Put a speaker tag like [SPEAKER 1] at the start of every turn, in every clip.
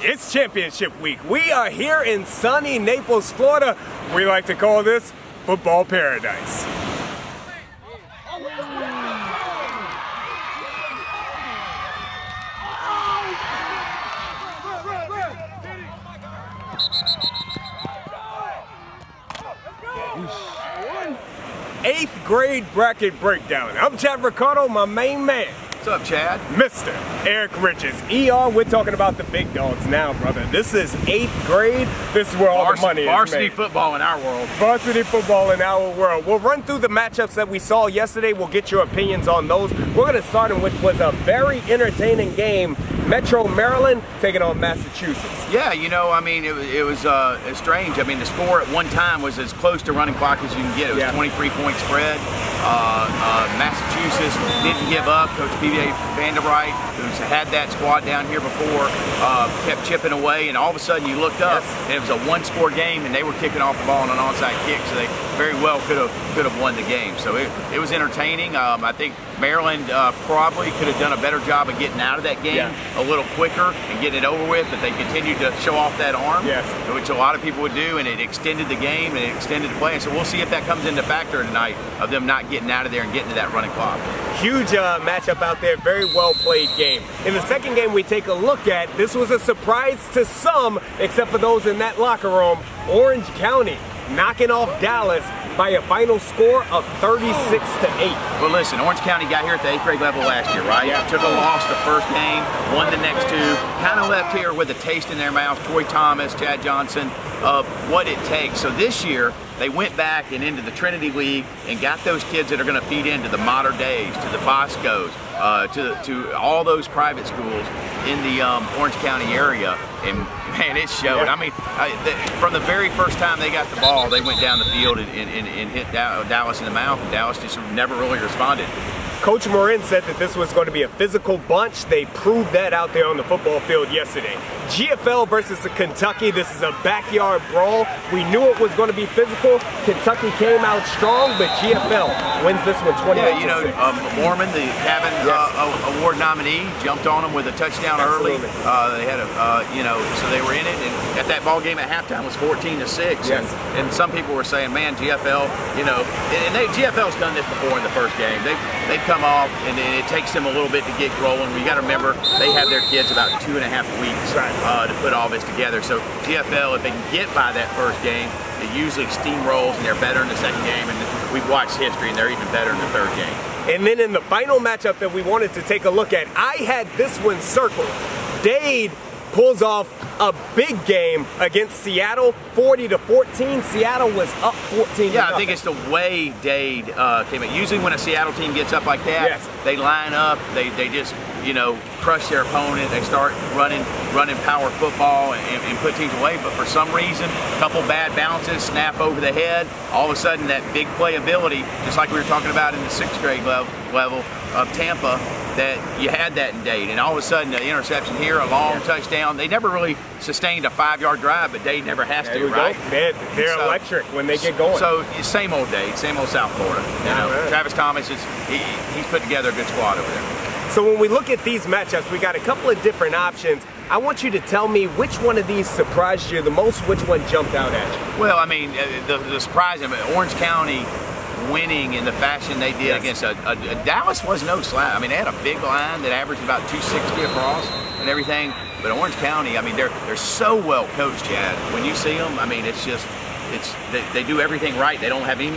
[SPEAKER 1] It's championship week. We are here in sunny Naples, Florida. We like to call this football paradise. Eighth grade bracket breakdown. I'm Chad Ricardo, my main man.
[SPEAKER 2] What's up, Chad?
[SPEAKER 1] Mr. Eric Riches. ER, we're talking about the big dogs now, brother. This is 8th grade. This is where all the money is made.
[SPEAKER 2] Varsity football in our world.
[SPEAKER 1] Varsity football in our world. We'll run through the matchups that we saw yesterday. We'll get your opinions on those. We're going to start in which was a very entertaining game. Metro Maryland taking on Massachusetts.
[SPEAKER 2] Yeah, you know, I mean, it was strange. I mean, the score at one time was as close to running clock as you can get. It was 23-point spread. Massachusetts didn't give up. Coach P.V.A. Vanderbright, who's had that squad down here before, kept chipping away, and all of a sudden you looked up, and it was a one-score game, and they were kicking off the ball on an onside kick, so they very well could have won the game. So it was entertaining. I think Maryland probably could have done a better job of getting out of that game a little quicker and getting it over with, but they continued to show off that arm, which a lot of people would do, and it extended the game and it extended the play. And so we'll see if that comes into factor tonight of them not getting out of there and getting to that running clock.
[SPEAKER 1] Huge matchup out there, very well played game. In the second game we take a look at, this was a surprise to some, except for those in that locker room. Orange County knocking off Dallas by a final score of 36-8.
[SPEAKER 2] Well, listen, Orange County got here at the 8th grade level last year, right? Took a loss the first game, won the next two, kind of left here with a taste in their mouth. Troy Thomas, Chad Johnson, of what it takes. So this year, they went back and into the Trinity League and got those kids that are going to feed into the Mater Days, to the Boscos, to all those private schools in the Orange County area. And man, it showed. I mean, from the very first time they got the ball, they went down the field and hit Dallas in the mouth, and Dallas just never really responded.
[SPEAKER 1] Coach Morin said that this was going to be a physical bunch. They proved that out there on the football field yesterday. GFL versus Kentucky. This is a backyard brawl. We knew it was going to be physical. Kentucky came out strong, but GFL wins this one 28-6.
[SPEAKER 2] Yeah, you know, Mormon, the Cabin Award nominee, jumped on them with a touchdown early. They had you know, so they were in it, and at that ball game at halftime was 14-6. And some people were saying, man, GFL, you know, and GFL's done this before in the first game. They've come off, and it takes them a little bit to get rolling. You got to remember, they have their kids about 2.5 weeks to put all this together. So GFL, if they can get by that first game, it usually steamrolls, and they're better in the second game. And we've watched history, and they're even better in the third game.
[SPEAKER 1] And then in the final matchup that we wanted to take a look at, I had this one circled. Dade pulls off a big game against Seattle, 40-14. Seattle was up 14.
[SPEAKER 2] Yeah, I think it's the way Dade came in. Usually when a Seattle team gets up like that, they line up, they just, you know, crush their opponent. They start running power football and put teams away. But for some reason, a couple bad bounces, snap over the head, all of a sudden that big playability, just like we were talking about in the 6th grade level of Tampa, that you had that in Dade, and all of a sudden the interception here, a long touchdown. They never really sustained a 5-yard drive, but Dade never has to, right?
[SPEAKER 1] They're electric when they get going.
[SPEAKER 2] So same old Dade, same old South Florida. You know, Travis Thomas he's put together a good squad over there.
[SPEAKER 1] So when we look at these matchups, we got a couple of different options. I want you to tell me which one of these surprised you the most, which one jumped out at you.
[SPEAKER 2] Well, I mean, the surprise, I mean, Orange County winning in the fashion they did against Dallas was no slouch. I mean, they had a big line that averaged about 260 across and everything. But Orange County, I mean, they're so well coached, Chad. When you see them, I mean, it's just they do everything right. They don't have any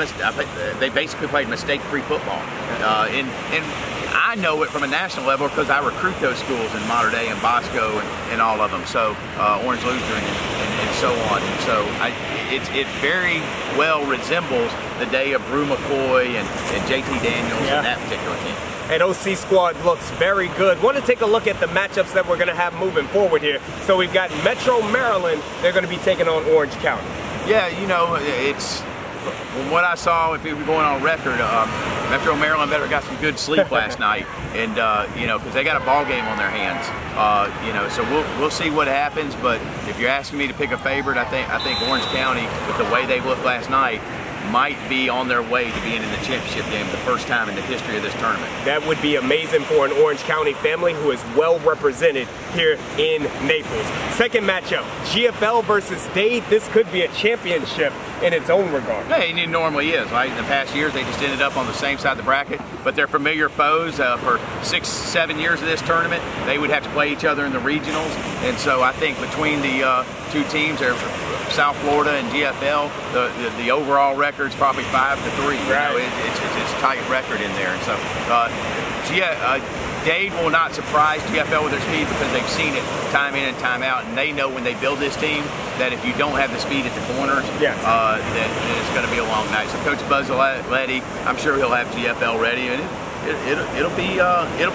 [SPEAKER 2] they basically played mistake-free football. And I know it from a national level because I recruit those schools in Mater Dei and Bosco and all of them. So Orange Lutheran and so on. And so it very well resembles the day of Brew McCoy and JT Daniels and that particular team.
[SPEAKER 1] And OC squad looks very good. Want to take a look at the matchups that we're going to have moving forward here. So we've got Metro Maryland. They're going to be taking on Orange County.
[SPEAKER 2] Yeah, you know, it's from what I saw, if we were going on record, Metro Maryland better got some good sleep last night, and you know, because they got a ball game on their hands. You know, so we'll see what happens. But if you're asking me to pick a favorite, I think Orange County, with the way they looked last night, might be on their way to being in the championship game the first time in the history of this tournament.
[SPEAKER 1] That would be amazing for an Orange County family who is well represented here in Naples. Second matchup, GFL versus Dade. This could be a championship in its own regard.
[SPEAKER 2] Yeah, it normally is, right? In the past years, they just ended up on the same side of the bracket, but they're familiar foes. For 6-7 years of this tournament, they would have to play each other in the regionals, and so I think between the two teams, South Florida and GFL, the overall record's probably 5-3.
[SPEAKER 1] Right.
[SPEAKER 2] You know, it's a tight record in there, and so Dade will not surprise GFL with their speed because they've seen it time in and time out, and they know when they build this team that if you don't have the speed at the corners,
[SPEAKER 1] yes,
[SPEAKER 2] then it's going to be a long night. So Coach Buzz Letty, I'm sure he'll have GFL ready, and it'll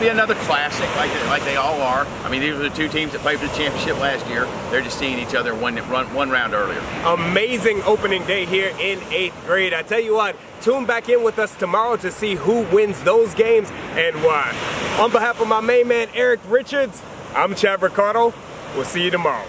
[SPEAKER 2] be another classic like they all are. I mean, these are the two teams that played for the championship last year. They're just seeing each other one round earlier. Amazing
[SPEAKER 1] opening day here in 8th grade. I tell you what, tune back in with us tomorrow to see who wins those games and why. On behalf of my main man Eric Richards, I'm Chad Ricardo. We'll see you tomorrow.